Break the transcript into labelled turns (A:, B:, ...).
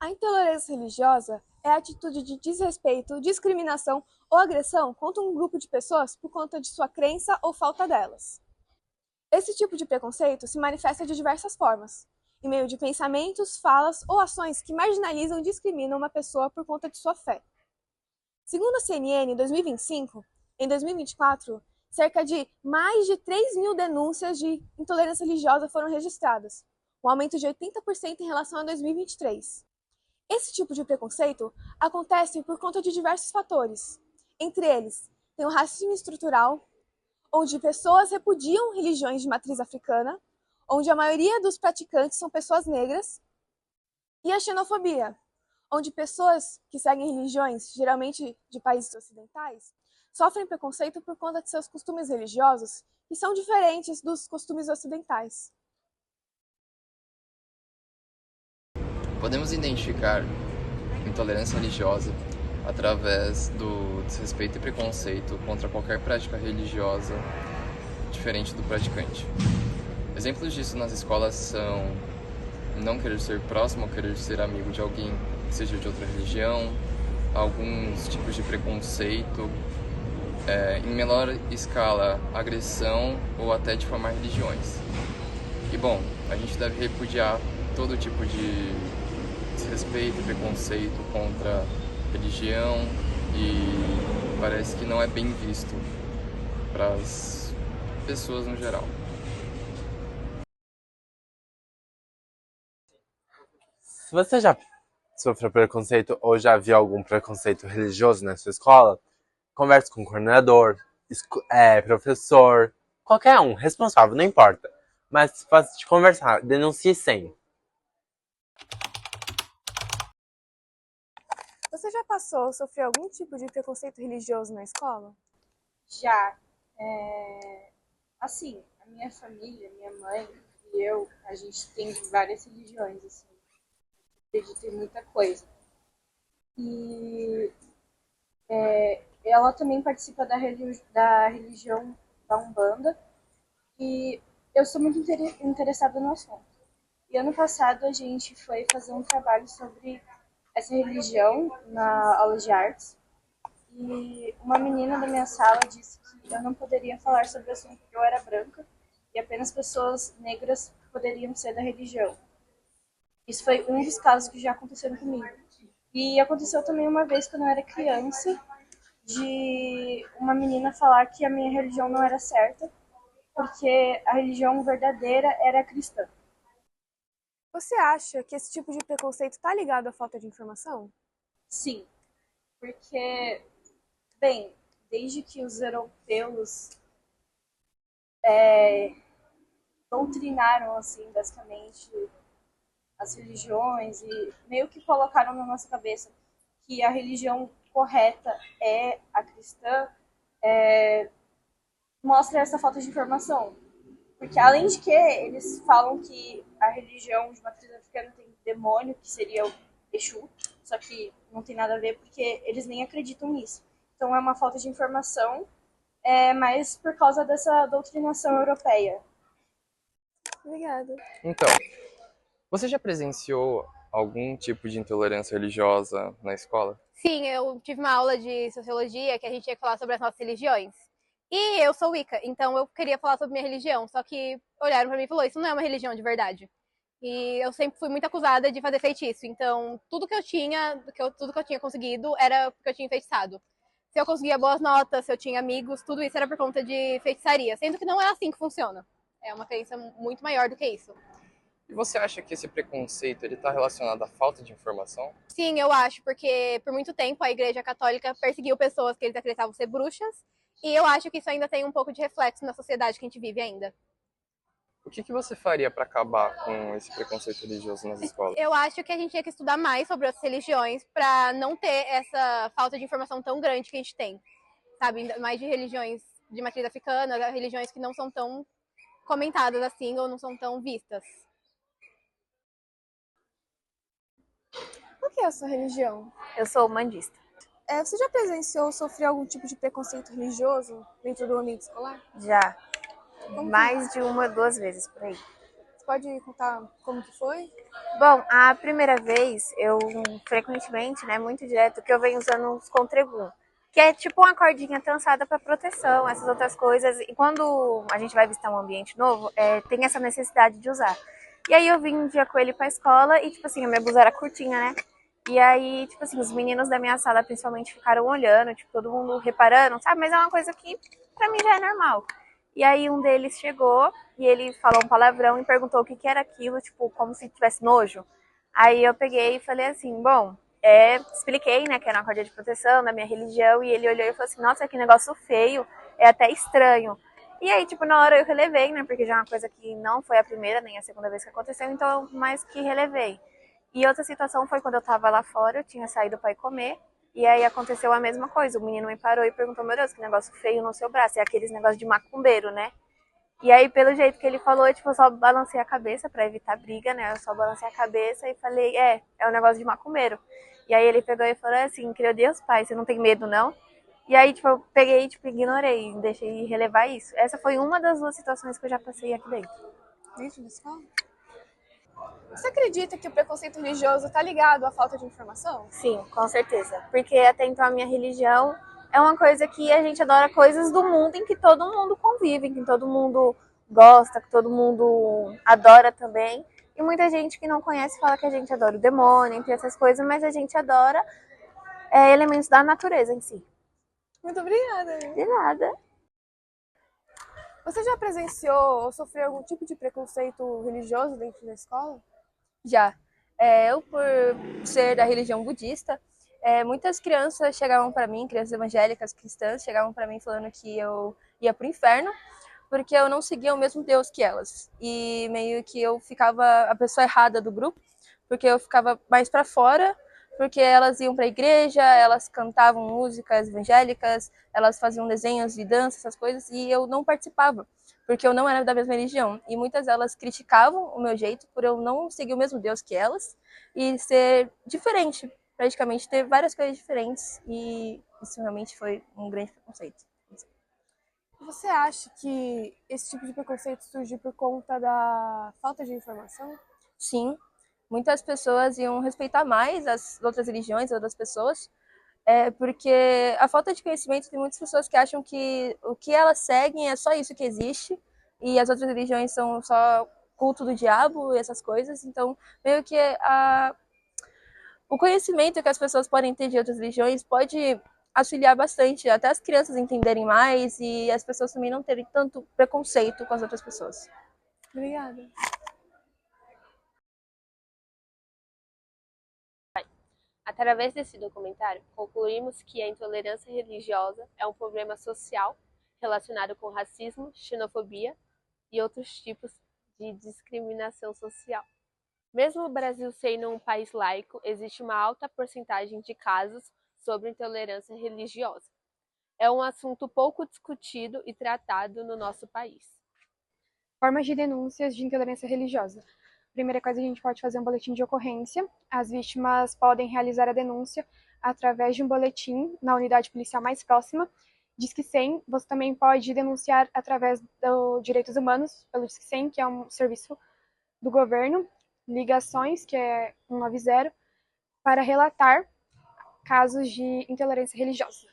A: A intolerância religiosa é a atitude de desrespeito, discriminação ou agressão contra um grupo de pessoas por conta de sua crença ou falta delas. Esse tipo de preconceito se manifesta de diversas formas, em meio de pensamentos, falas ou ações que marginalizam e discriminam uma pessoa por conta de sua fé. Segundo a CNN, em 2025, em 2024, cerca de mais de 3.000 denúncias de intolerância religiosa foram registradas, um aumento de 80% em relação a 2023. Esse tipo de preconceito acontece por conta de diversos fatores. Entre eles, tem o racismo estrutural, onde pessoas repudiam religiões de matriz africana, onde a maioria dos praticantes são pessoas negras, e a xenofobia, onde pessoas que seguem religiões, geralmente de países ocidentais, sofrem preconceito por conta de seus costumes religiosos, que são diferentes dos costumes ocidentais.
B: Podemos identificar intolerância religiosa através do desrespeito e preconceito contra qualquer prática religiosa diferente do praticante. Exemplos disso nas escolas são não querer ser próximo ou querer ser amigo de alguém que seja de outra religião, alguns tipos de preconceito, em menor escala, agressão ou até difamar religiões. E bom, a gente deve repudiar todo tipo de desrespeito e preconceito contra religião e parece que não é bem visto para as pessoas no geral.
C: Se você já sofreu preconceito ou já viu algum preconceito religioso na sua escola, converse com o coordenador, professor, qualquer um, responsável, não importa. Mas se fácil de conversar, denuncie sempre.
A: Você já passou ou sofreu algum tipo de preconceito religioso na escola?
D: Já, assim, a minha família, minha mãe e eu, a gente tem várias religiões, assim, acredito em muita coisa. E ela também participa da religião da Umbanda e eu sou muito interessada no assunto. E ano passado a gente foi fazer um trabalho sobre essa religião na aula de artes. E uma menina da minha sala disse que eu não poderia falar sobre o assunto porque eu era branca e apenas pessoas negras poderiam ser da religião. Isso foi um dos casos que já aconteceram comigo. E aconteceu também uma vez quando eu era criança, de uma menina falar que a minha religião não era certa, porque a religião verdadeira era cristã.
A: Você acha que esse tipo de preconceito está ligado à falta de informação?
D: Sim, porque, bem, desde que os europeus doutrinaram, assim, basicamente, as religiões e meio que colocaram na nossa cabeça que a religião correta é a cristã, mostra essa falta de informação. Porque além de que eles falam que a religião de matriz africana tem demônio, que seria o Exu, só que não tem nada a ver porque eles nem acreditam nisso. Então é uma falta de informação, mas por causa dessa doutrinação europeia.
A: Obrigada.
B: Então, você já presenciou algum tipo de intolerância religiosa na escola?
E: Sim, eu tive uma aula de sociologia que a gente tinha que falar sobre as nossas religiões. E eu sou Wicca, então eu queria falar sobre minha religião, só que olharam pra mim e falou, isso não é uma religião de verdade. E eu sempre fui muito acusada de fazer feitiço, então tudo que eu tinha, tudo que eu tinha conseguido era porque eu tinha enfeitiçado. Se eu conseguia boas notas, se eu tinha amigos, tudo isso era por conta de feitiçaria, sendo que não é assim que funciona. É uma crença muito maior do que isso.
B: E você acha que esse preconceito está relacionado à falta de informação?
E: Sim, eu acho, porque por muito tempo a Igreja Católica perseguiu pessoas que eles acreditavam ser bruxas, e eu acho que isso ainda tem um pouco de reflexo na sociedade que a gente vive ainda.
B: O que você faria para acabar com esse preconceito religioso nas escolas?
E: Eu acho que a gente tinha que estudar mais sobre outras religiões para não ter essa falta de informação tão grande que a gente tem, sabe? Mais de religiões de matriz africana, religiões que não são tão comentadas assim ou não são tão vistas.
A: Qual que é a sua religião?
F: Eu sou humanista.
A: Você já presenciou ou sofreu algum tipo de preconceito religioso dentro do ambiente escolar?
F: Já
A: Como que é?
F: mais de uma, duas vezes por aí.
A: pode contar como que foi?
F: Bom, a primeira vez, eu frequentemente, né, muito direto, que eu venho usando os Contregum, que é tipo uma cordinha trançada para proteção, essas outras coisas. E quando a gente vai visitar um ambiente novo, tem essa necessidade de usar. E aí eu vim um dia com ele pra escola e, tipo assim, a minha blusa era curtinha, né? E aí, tipo assim, os meninos da minha sala principalmente ficaram olhando, tipo, todo mundo reparando, sabe? Mas é uma coisa que pra mim já é normal. E aí um deles chegou e ele falou um palavrão e perguntou o que que era aquilo, tipo, como se tivesse nojo. Aí eu peguei e falei assim, bom, expliquei, né, que era uma corda de proteção da minha religião, e ele olhou e falou assim, nossa, que negócio feio, é até estranho. E aí, tipo, na hora eu relevei, né, porque já é uma coisa que não foi a primeira nem a segunda vez que aconteceu, então mais que relevei. E outra situação foi quando eu tava lá fora, eu tinha saído pra ir comer, e aí aconteceu a mesma coisa. O menino me parou e perguntou, meu Deus, que negócio feio no seu braço. É aqueles negócios de macumbeiro, né? E aí, pelo jeito que ele falou, tipo, eu só balancei a cabeça pra evitar briga, né? Eu só balancei a cabeça e falei, é um negócio de macumbeiro. E aí ele pegou e falou assim, creio Deus, pai, você não tem medo, não? E aí, tipo, eu peguei e, tipo, ignorei, deixei relevar isso. Essa foi uma das duas situações que eu já passei aqui dentro.
A: Dentro da escola? Você acredita que o preconceito religioso está ligado à falta de informação?
F: Sim, com certeza. Porque até então a minha religião é uma coisa que a gente adora coisas do mundo em que todo mundo convive, em que todo mundo gosta, que todo mundo adora também. E muita gente que não conhece fala que a gente adora o demônio, entre essas coisas, mas a gente adora elementos da natureza em si.
A: Muito obrigada.
F: De nada.
A: Você já presenciou ou sofreu algum tipo de preconceito religioso dentro da escola?
G: Já. Eu, por ser da religião budista, muitas crianças chegavam para mim, crianças evangélicas, cristãs, chegavam para mim falando que eu ia pro inferno, porque eu não seguia o mesmo Deus que elas. E meio que eu ficava a pessoa errada do grupo, porque eu ficava mais para fora, porque elas iam para a igreja, elas cantavam músicas evangélicas, elas faziam desenhos de dança, essas coisas, e eu não participava, porque eu não era da mesma religião. E muitas delas criticavam o meu jeito por eu não seguir o mesmo Deus que elas e ser diferente, praticamente ter várias coisas diferentes, e isso realmente foi um grande preconceito.
A: Você acha que esse tipo de preconceito surge por conta da falta de informação?
G: Sim, muitas pessoas iam respeitar mais as outras religiões, as outras pessoas, porque a falta de conhecimento tem muitas pessoas que acham que o que elas seguem é só isso que existe e as outras religiões são só culto do diabo e essas coisas. Então, meio que o conhecimento que as pessoas podem ter de outras religiões pode auxiliar bastante, até as crianças entenderem mais e as pessoas também não terem tanto preconceito com as outras pessoas.
A: Obrigada.
H: Através desse documentário, concluímos que a intolerância religiosa é um problema social relacionado com racismo, xenofobia e outros tipos de discriminação social. Mesmo o Brasil sendo um país laico, existe uma alta porcentagem de casos sobre intolerância religiosa. É um assunto pouco discutido e tratado no nosso país.
I: Formas de denúncias de intolerância religiosa. Primeira coisa, a gente pode fazer um boletim de ocorrência. As vítimas podem realizar a denúncia através de um boletim na unidade policial mais próxima. Disque 100, você também pode denunciar através do Direitos Humanos, pelo Disque 100, que é um serviço do governo. Ligações, que é 190, para relatar casos de intolerância religiosa.